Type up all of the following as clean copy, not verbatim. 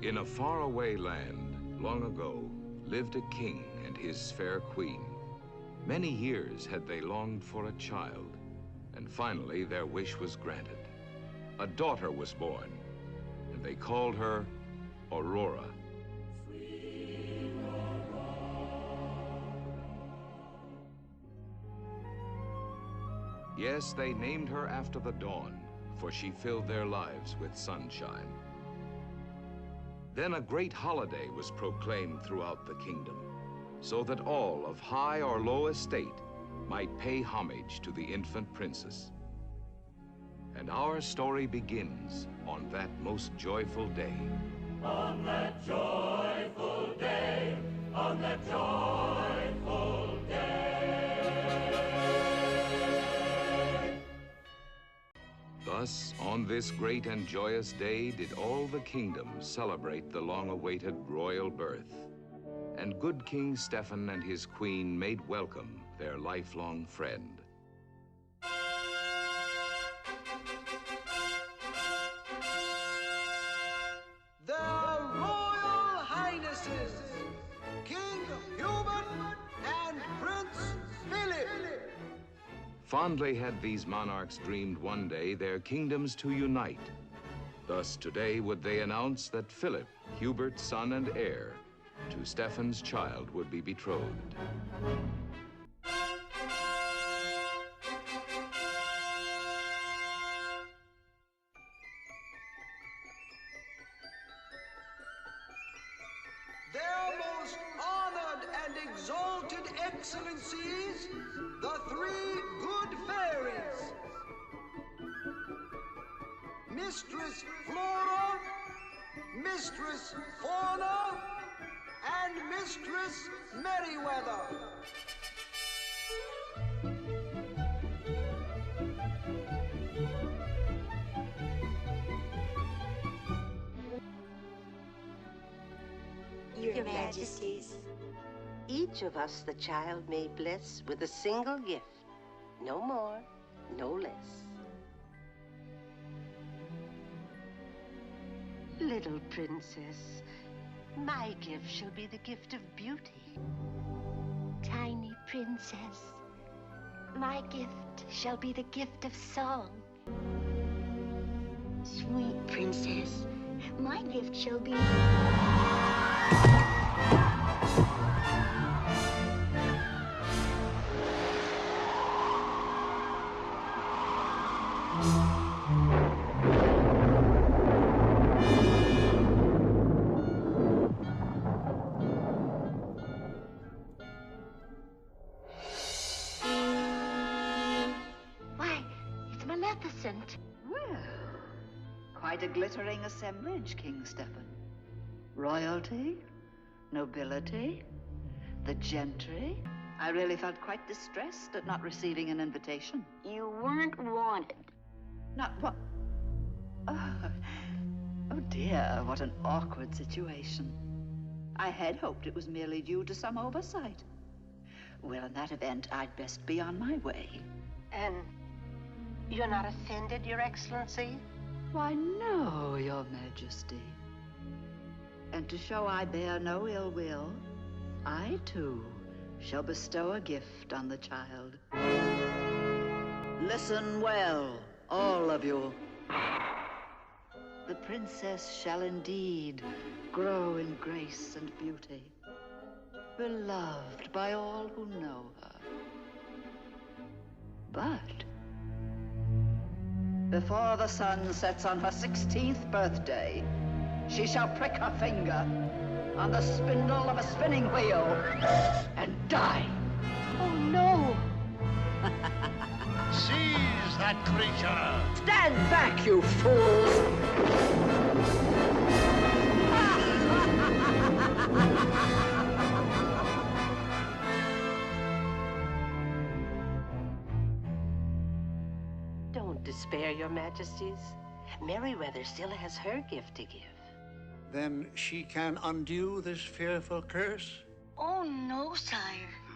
In a faraway land, long ago, lived a king and his fair queen. Many years had they longed for a child, and finally their wish was granted. A daughter was born, and they called her Aurora. Yes, they named her after the dawn, for she filled their lives with sunshine. Then a great holiday was proclaimed throughout the kingdom, so that all of high or low estate might pay homage to the infant princess. And our story begins on that most joyful day. On that joyful day, on that joyful day. Thus, on this great and joyous day did all the kingdom celebrate the long-awaited royal birth. And good King Stephen and his queen made welcome their lifelong friend. Their Royal Highnesses, King Hubert and Prince Philip. Fondly had these monarchs dreamed one day their kingdoms to unite. Thus today would they announce that Philip, Hubert's son and heir, to Stephen's child would be betrothed. Their most honored and exalted excellencies, the three good fairies, Mistress Flora, Mistress Fauna, and Mistress Merriweather. Your Majesties, Each of us the child may bless with a single gift, no more, no less. Little princess, my gift shall be the gift of beauty. tiny princess, my gift shall be the gift of song. Sweet princess, my gift shall be... Why, it's Maleficent. Well, quite a glittering assemblage, King Stephen. Royalty, nobility, the gentry. I really felt quite distressed at not receiving an invitation. You weren't wanted. Not what? Oh dear, what an awkward situation. I had hoped it was merely due to some oversight. Well, in that event, I'd best be on my way. And you're not offended, Your Excellency? Why, no, Your Majesty. And to show I bear no ill will, I, too, shall bestow a gift on the child. Listen well, all of you. The princess shall indeed grow in grace and beauty, beloved by all who know her. But before the sun sets on her 16th birthday, she shall prick her finger on the spindle of a spinning wheel and die. Oh, no. Seize that creature! Stand back, you fools! Don't despair, Your Majesties. Merriweather still has her gift to give. Then she can undo this fearful curse? Oh, no, sire.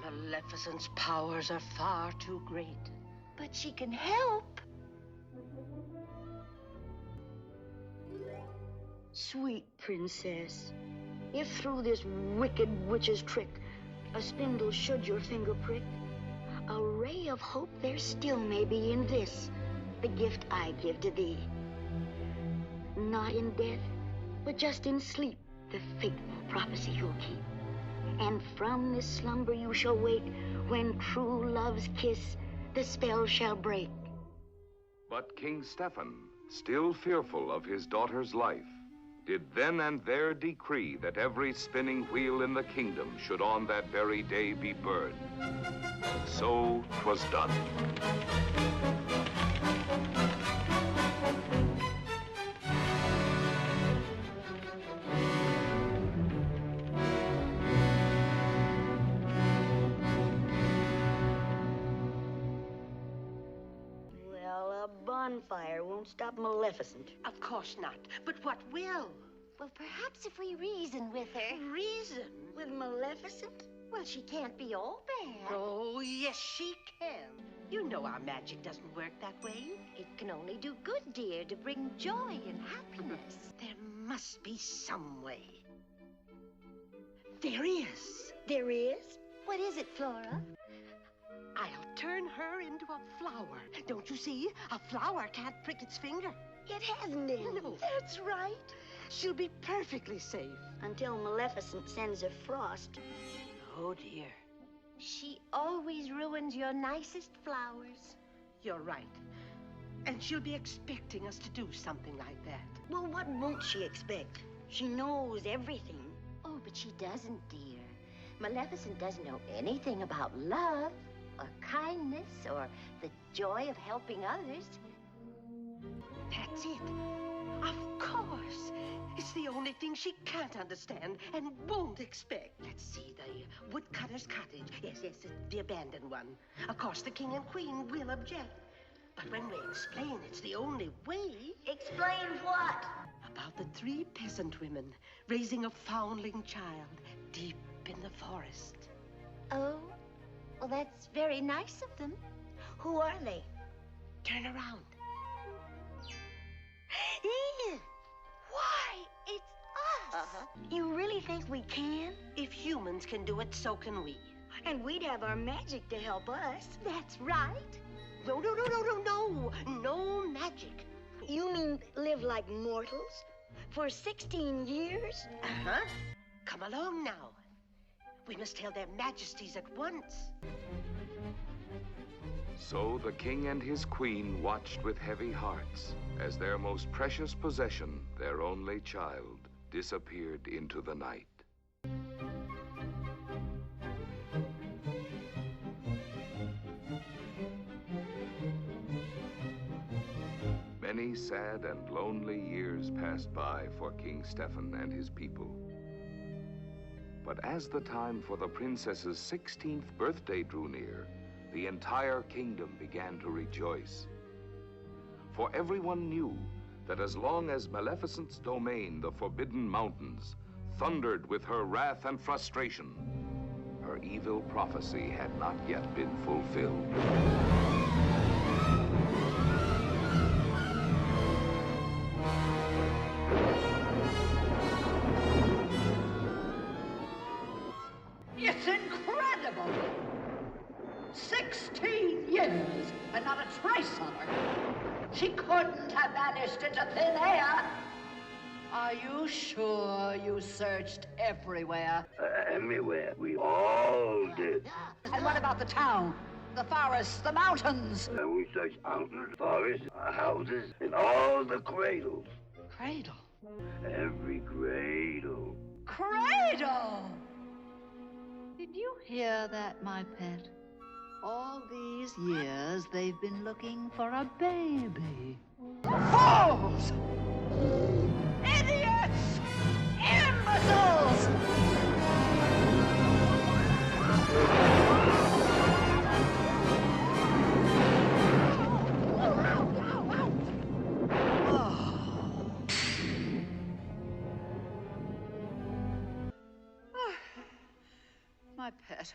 Maleficent's powers are far too great. But she can help. Sweet princess, if through this wicked witch's trick a spindle should your finger prick, a ray of hope there still may be in this, the gift I give to thee. Not in death, but just in sleep, the fateful prophecy you'll keep. And from this slumber you shall wake, when true love's kiss the spell shall break. But King Stephen, still fearful of his daughter's life, did then and there decree that every spinning wheel in the kingdom should on that very day be burned. So 'twas done. Well, a bonfire won't stop Maleficent. Of course not. But what will? Well, perhaps if we reason with her. Reason? With Maleficent? Well, she can't be all bad. Oh, yes, she can. You know our magic doesn't work that way. It can only do good, dear, to bring joy and happiness. There must be some way. There is. There is? What is it, Flora? I'll turn her into a flower. Don't you see? A flower can't prick its finger. It hasn't any. No, that's right. She'll be perfectly safe. Until Maleficent sends a frost. Oh, dear. She always ruins your nicest flowers. You're right. And she'll be expecting us to do something like that. Well, what won't she expect? She knows everything. Oh, but she doesn't, dear. Maleficent doesn't know anything about love, or kindness, or the joy of helping others. That's it. Of course. It's the only thing she can't understand and won't expect. Let's see, the woodcutter's cottage. Yes, the abandoned one. Of course, the king and queen will object. But when we explain it's the only way... Explain what? About the 3 peasant women raising a foundling child deep in the forest. Oh, well, that's very nice of them. Who are they? Turn around. Why, it's us. You really think we can? If humans can do it, so can we. And we'd have our magic to help us. That's right. No. No magic. You mean live like mortals? For 16 years? Uh-huh. Come along now. We must tell their majesties at once. So the king and his queen watched with heavy hearts as their most precious possession, their only child, disappeared into the night. Many sad and lonely years passed by for King Stephen and his people. But as the time for the princess's 16th birthday drew near, the entire kingdom began to rejoice. For everyone knew that as long as Maleficent's domain, the Forbidden Mountains, thundered with her wrath and frustration, her evil prophecy had not yet been fulfilled. It's incredible! 16 years and not a trace of her. She couldn't have vanished into thin air. Are you sure you searched everywhere? Everywhere. We all did. And what about the town? The forests, the mountains? And we searched mountains, forests, houses, and all the cradles. Cradle. Every cradle. Cradle! Did you hear that, my pet? All these years, they've been looking for a baby. Fools! Idiots! Imbeciles! My pet,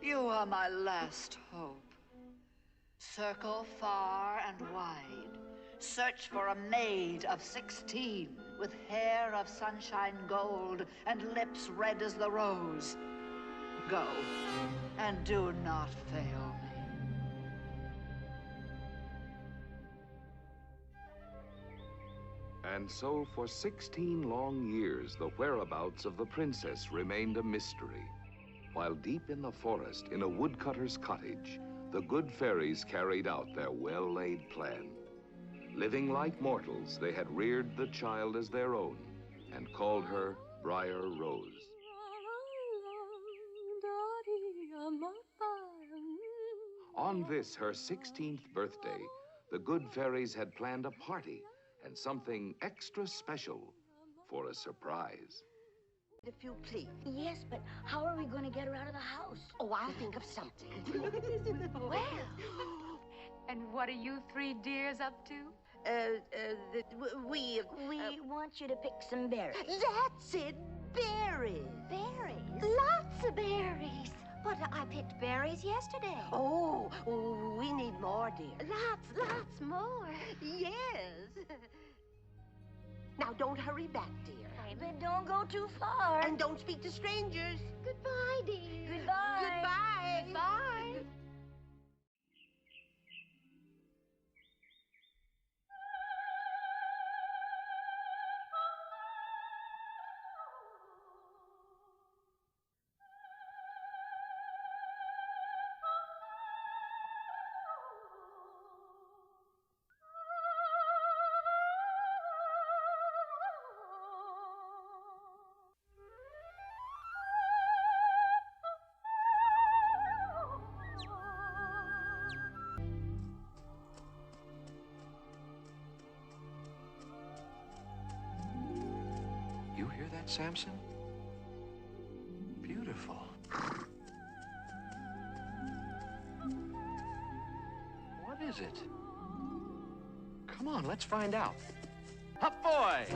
you are my last hope. Circle far and wide. Search for a maid of 16. with hair of sunshine gold and lips red as the rose. Go, and do not fail me. And so for 16 long years, the whereabouts of the princess remained a mystery. While deep in the forest, in a woodcutter's cottage, the good fairies carried out their well-laid plan. Living like mortals, they had reared the child as their own and called her Briar Rose. On this, her 16th birthday, the good fairies had planned a party and something extra special for a surprise. If you please. Yes, but how are we going to get her out of the house? Oh, I'll think of something. Well. And what are you three dears up to? We want you to pick some berries. That's it, berries. Berries? Lots of berries. But I picked berries yesterday. Oh, we need more, dear. Lots more. Yes. Now, don't hurry back, dear. But don't go too far. And don't speak to strangers. Goodbye, dear. Goodbye. Goodbye. Goodbye. You hear that, Samson? Beautiful. What is it? Come on, let's find out. Up, boy!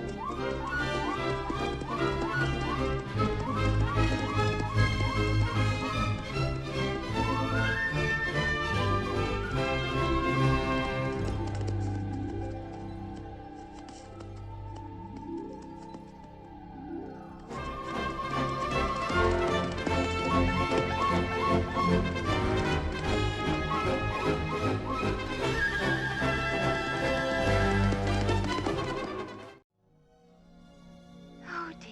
Oh, dear.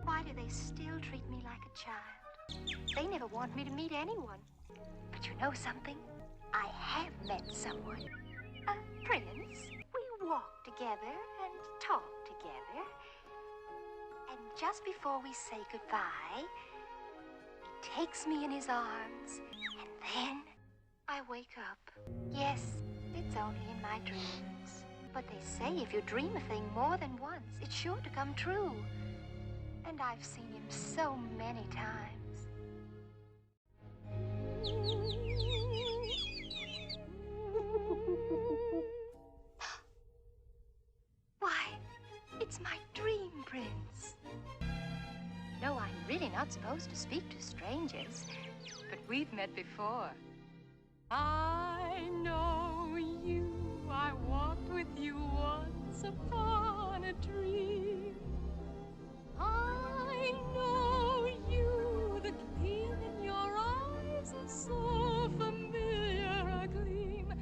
Why do they still treat me like a child? They never want me to meet anyone. But you know something? I have met someone. A prince. We walk together and talk together. And just before we say goodbye, he takes me in his arms. And then I wake up. Yes, it's only in my dreams. But they say if you dream a thing more than once, it's sure to come true. And I've seen him so many times. Why, it's my dream prince. No, I'm really not supposed to speak to strangers. But we've met before. I know you. I walked with you once upon a dream. I know you. The gleam in your eyes is so familiar a gleam.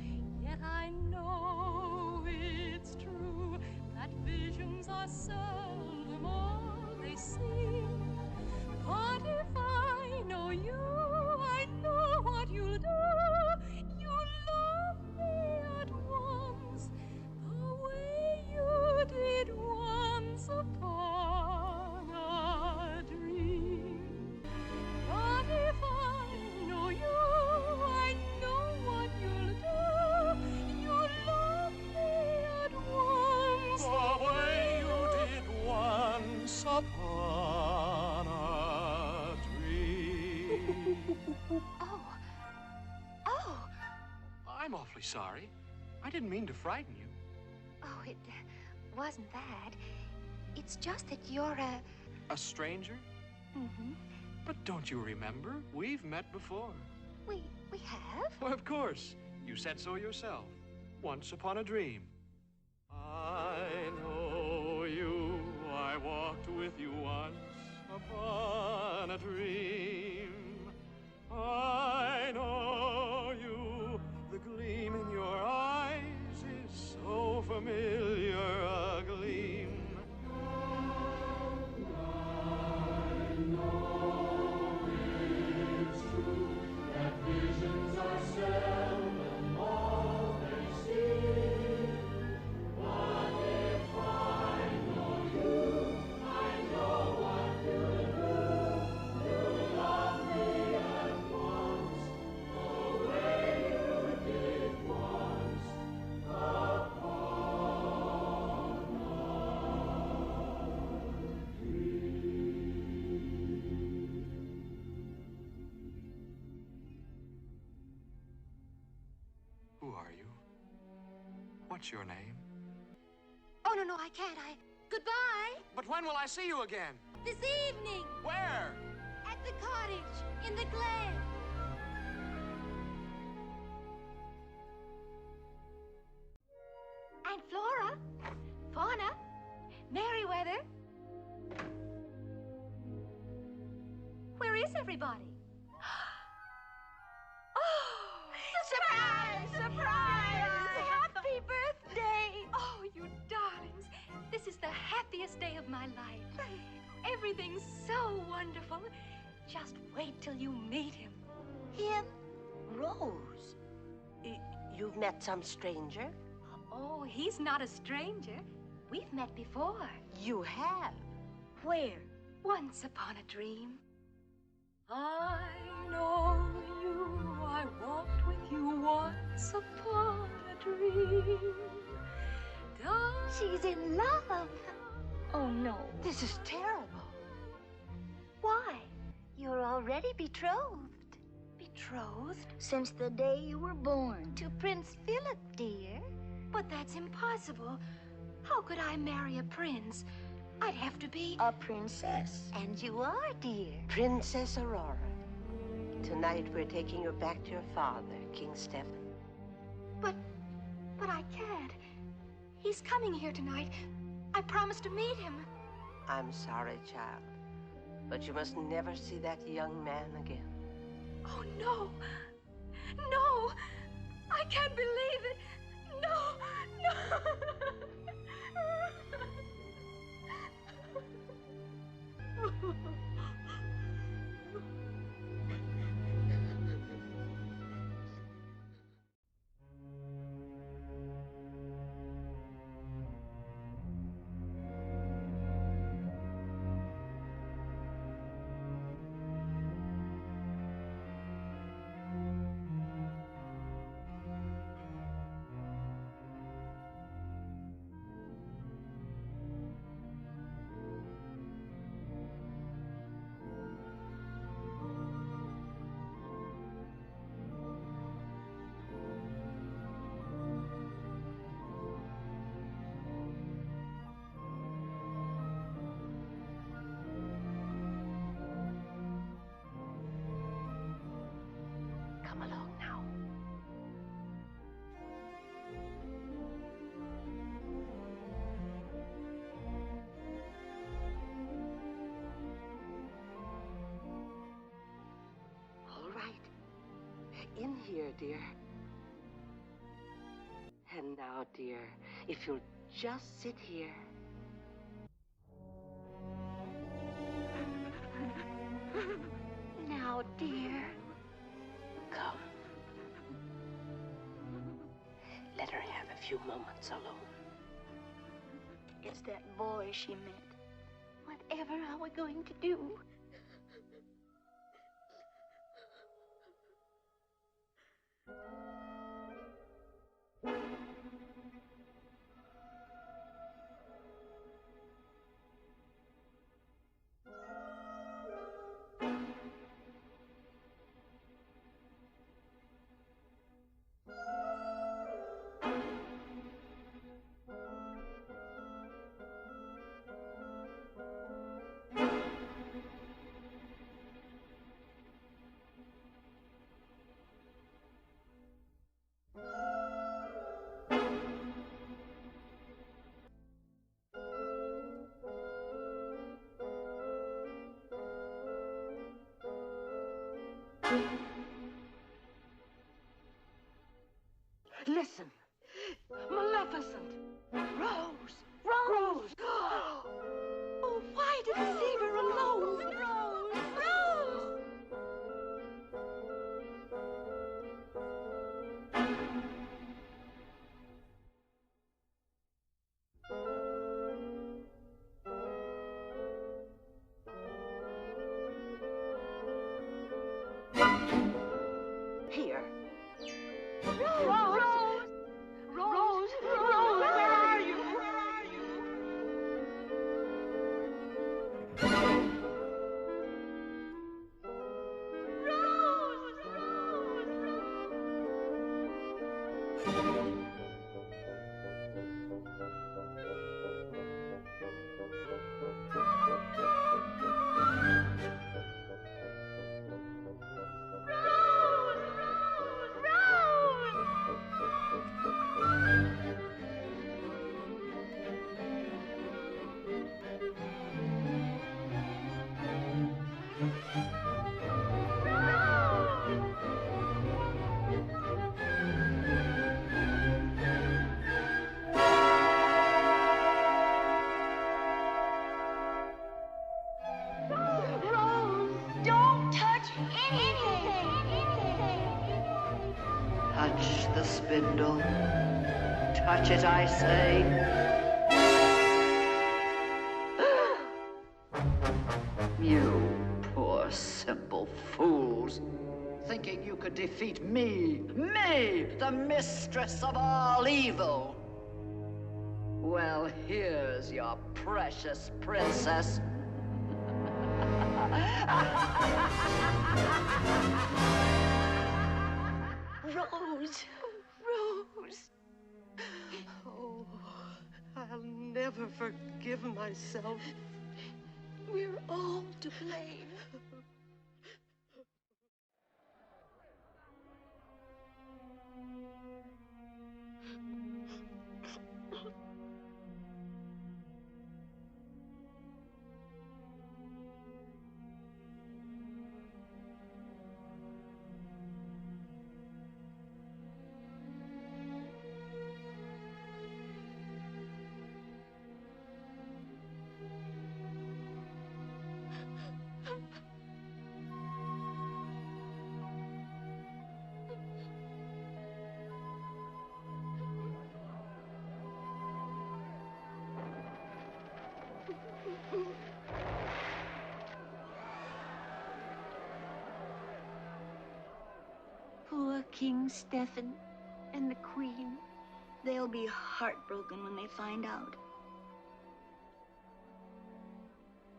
Yet I know it's true that visions are seldom all they seem. But if I know you, I know what you'll do. You'll love me at once, the way you did once upon a dream. But if I know you, I know what you'll do. You'll love me at once, the way you did once upon a dream. Oh, I'm awfully sorry. I didn't mean to frighten you. oh, it wasn't that. It's just that you're A stranger? Mm-hmm. But don't you remember? We've met before. We have? Well, of course. You said so yourself. Once upon a dream. I know you upon a dream. I know you, the gleam in your eyes is so familiar a gleam. I know it's true that visions are seldom all they seem. But if I know you, I know what you'll do. You'll love me at once, the way you did once upon a dream. Who are you? What's your name? Oh, no, I can't. Goodbye. But when will I see you again? This evening. Where? At the cottage, in the glen. And Flora, Fauna, Merriweather. Where is everybody? Oh, surprise! Surprise! Happy birthday! Oh, you darlings. This is the happiest day of my life. Everything's so wonderful. Just wait till you meet him. Him? Rose. You've met some stranger? Oh, he's not a stranger. We've met before. You have? Where? Once upon a dream. I know you. I walked with you once upon a dream. She's in love. Oh, no. This is terrible. Why? You're already betrothed. Betrothed? Since the day you were born. To Prince Philip, dear. But that's impossible. How could I marry a prince? I'd have to be a princess. And you are, dear. Princess Aurora. Tonight we're taking you back to your father, King Stephen. But I can't. He's coming here tonight. I promised to meet him. I'm sorry, child, but you must never see that young man again. Oh, no. No. I can't believe it. No. No. Come along now. All right. In here, dear. And now, dear, if you'll just sit here. Now, dear. Come. Let her have a few moments alone. It's that boy she met. Whatever are we going to do? Listen. Maleficent. Rose. Rose. Oh, why did we leave her alone? Rose. Rose. Here. Rose! Rose! Rose! Rose! Where are you? Where are you? Rose! Don't touch anything! Touch the spindle. Touch it, I say. You poor simple fools, thinking you could defeat me, the mistress of all evil. Well, here's your precious princess. Rose! Rose! Oh, I'll never forgive myself. We're all to blame. Poor King Stephen and the Queen. They'll be heartbroken when they find out.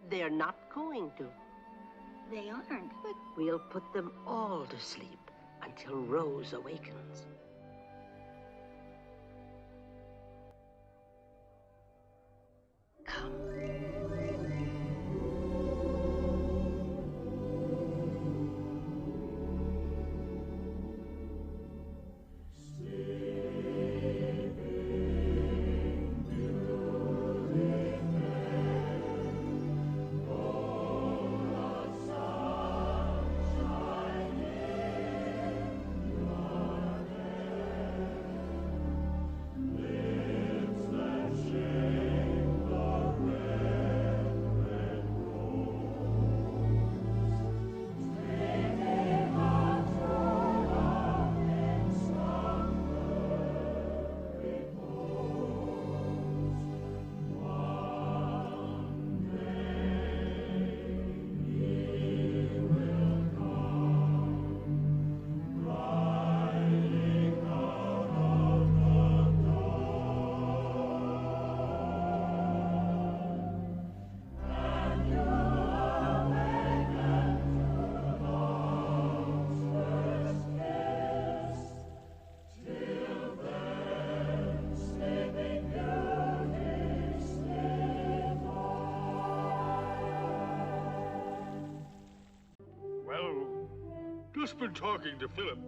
They're not going to. They aren't. But we'll put them all to sleep until Rose awakens. Come. Just been talking to Philip.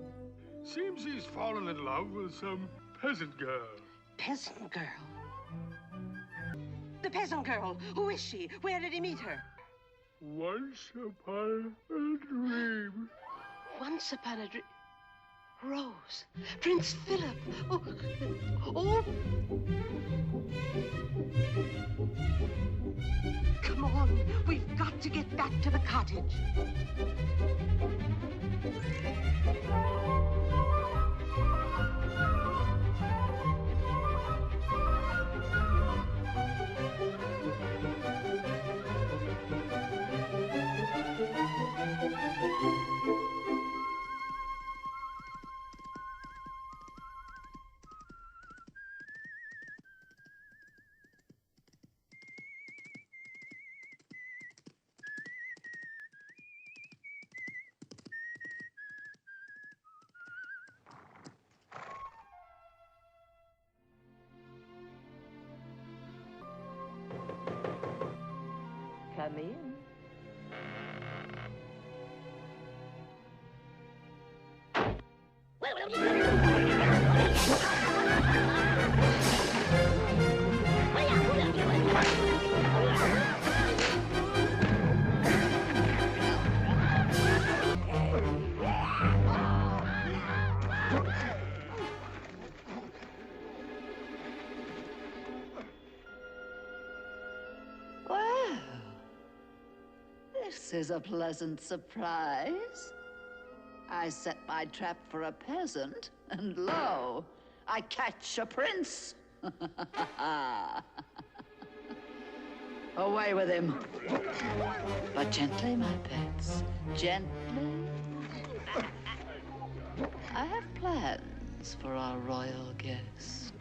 Seems he's fallen in love with some peasant girl. Peasant girl? The peasant girl. Who is she? Where did he meet her? Once upon a dream. Once upon a Rose. Prince Philip. Oh. Oh. Come on. We've got to get back to the cottage. Come in. Well, this is a pleasant surprise. I set my trap for a peasant, and lo, I catch a prince. Away with him. But gently, my pets, gently. I have plans for our royal guest.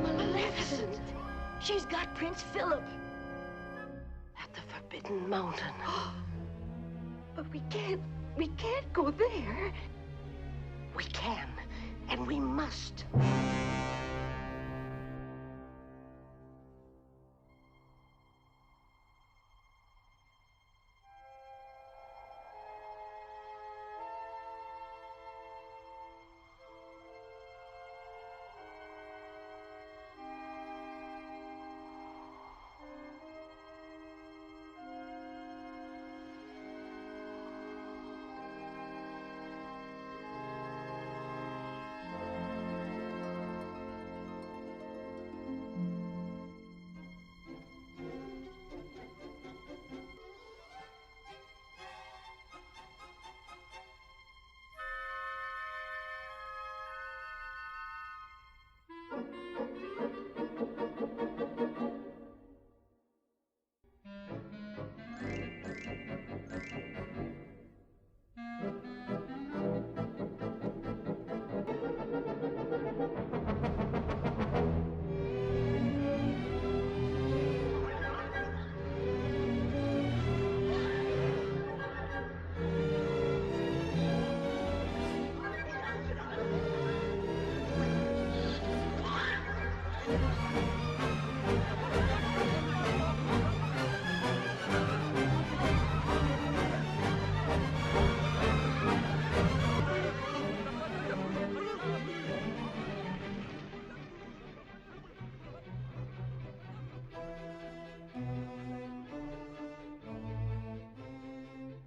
Maleficent! She's got Prince Philip. At the Forbidden Mountain. But we can't go there. We can, and we must.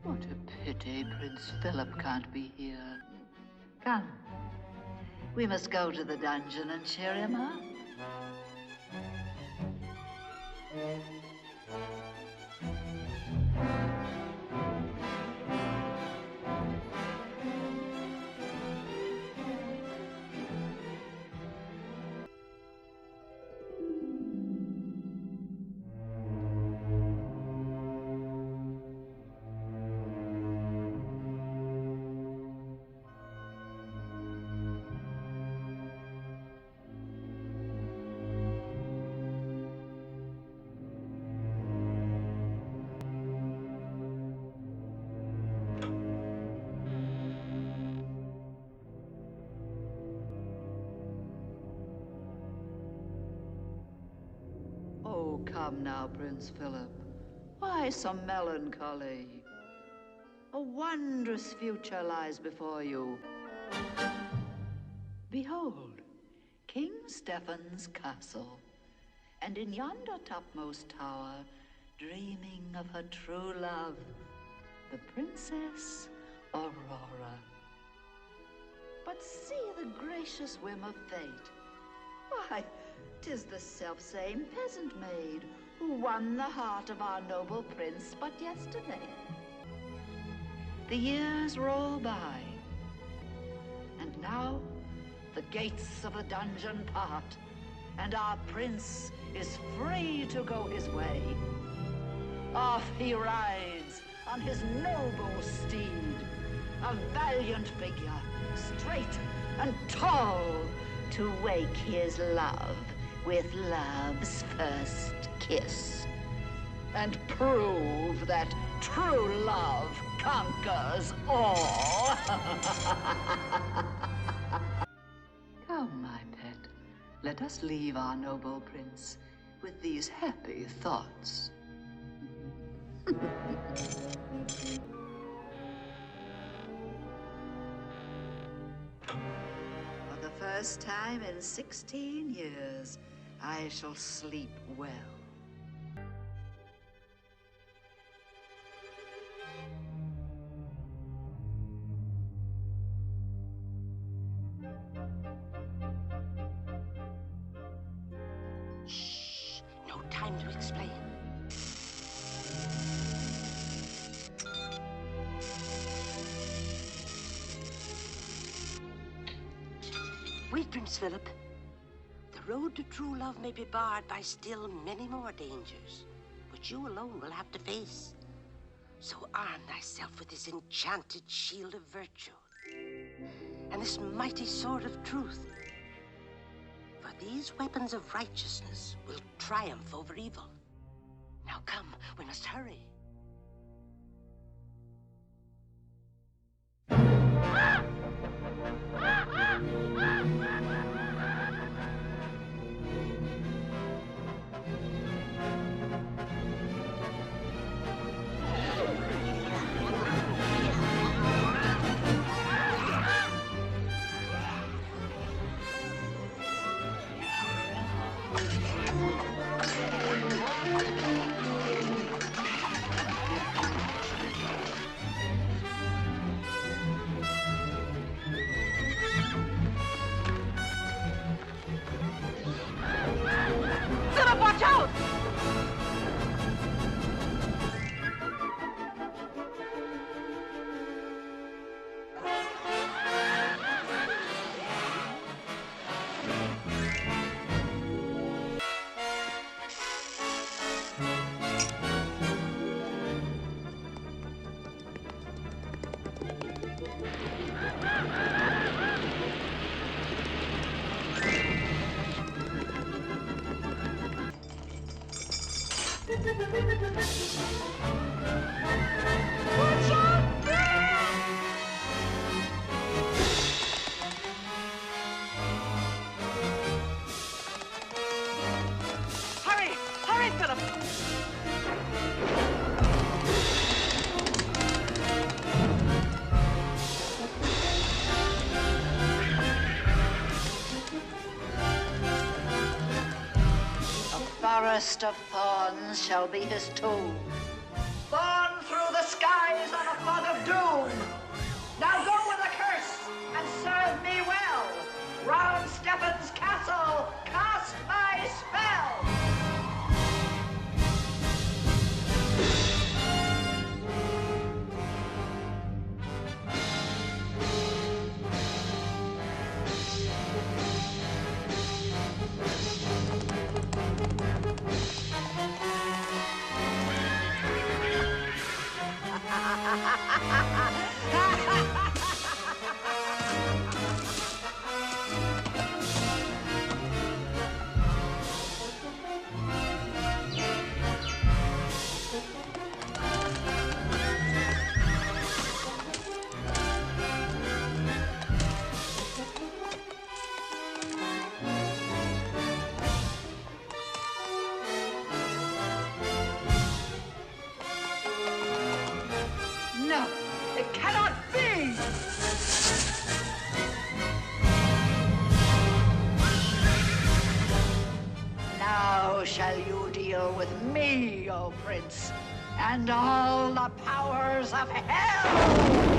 What a pity Prince Philip can't be here. Come. We must go to the dungeon and cheer him up. Oh, come now, Prince Philip. Why some melancholy? A wondrous future lies before you. Behold, King Stephen's castle, and in yonder topmost tower, dreaming of her true love, the Princess Aurora. But see the gracious whim of fate. Why, 'tis the selfsame peasant maid who won the heart of our noble prince but yesterday. The years roll by, and now the gates of the dungeon part, and our prince is free to go his way. Off he rides on his noble steed, a valiant figure, straight and tall, to wake his love with love's first kiss, and prove that true love conquers all. Come, my pet, let us leave our noble prince with these happy thoughts. For the first time in 16 years, I shall sleep well. Shh! No time to explain. Wait, Prince Philip. The road to true love may be barred by still many more dangers, which you alone will have to face. So arm thyself with this enchanted shield of virtue, and this mighty sword of truth. For these weapons of righteousness will triumph over evil. Now come, we must hurry. Philip, watch out! Watch out, Dad! Hurry! Hurry, Philip! Forest of thorns shall be his tomb. Born through the skies on a fog of doom. Now go with a curse and serve me well. Round Stephen's castle, cast my spell. with me, O Prince, and all the powers of hell!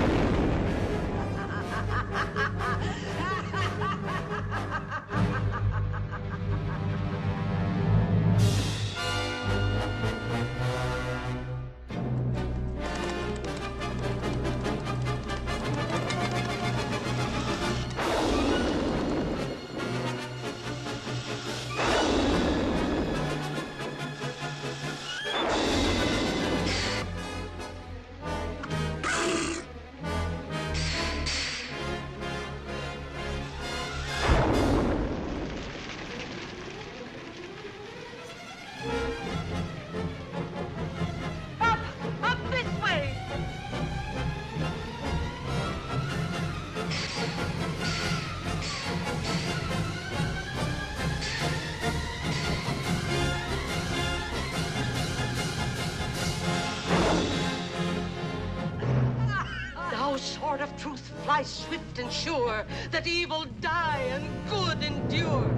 Sword of truth, fly swift and sure, that evil die and good endure.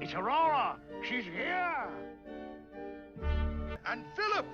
It's Aurora! She's here! And Philip!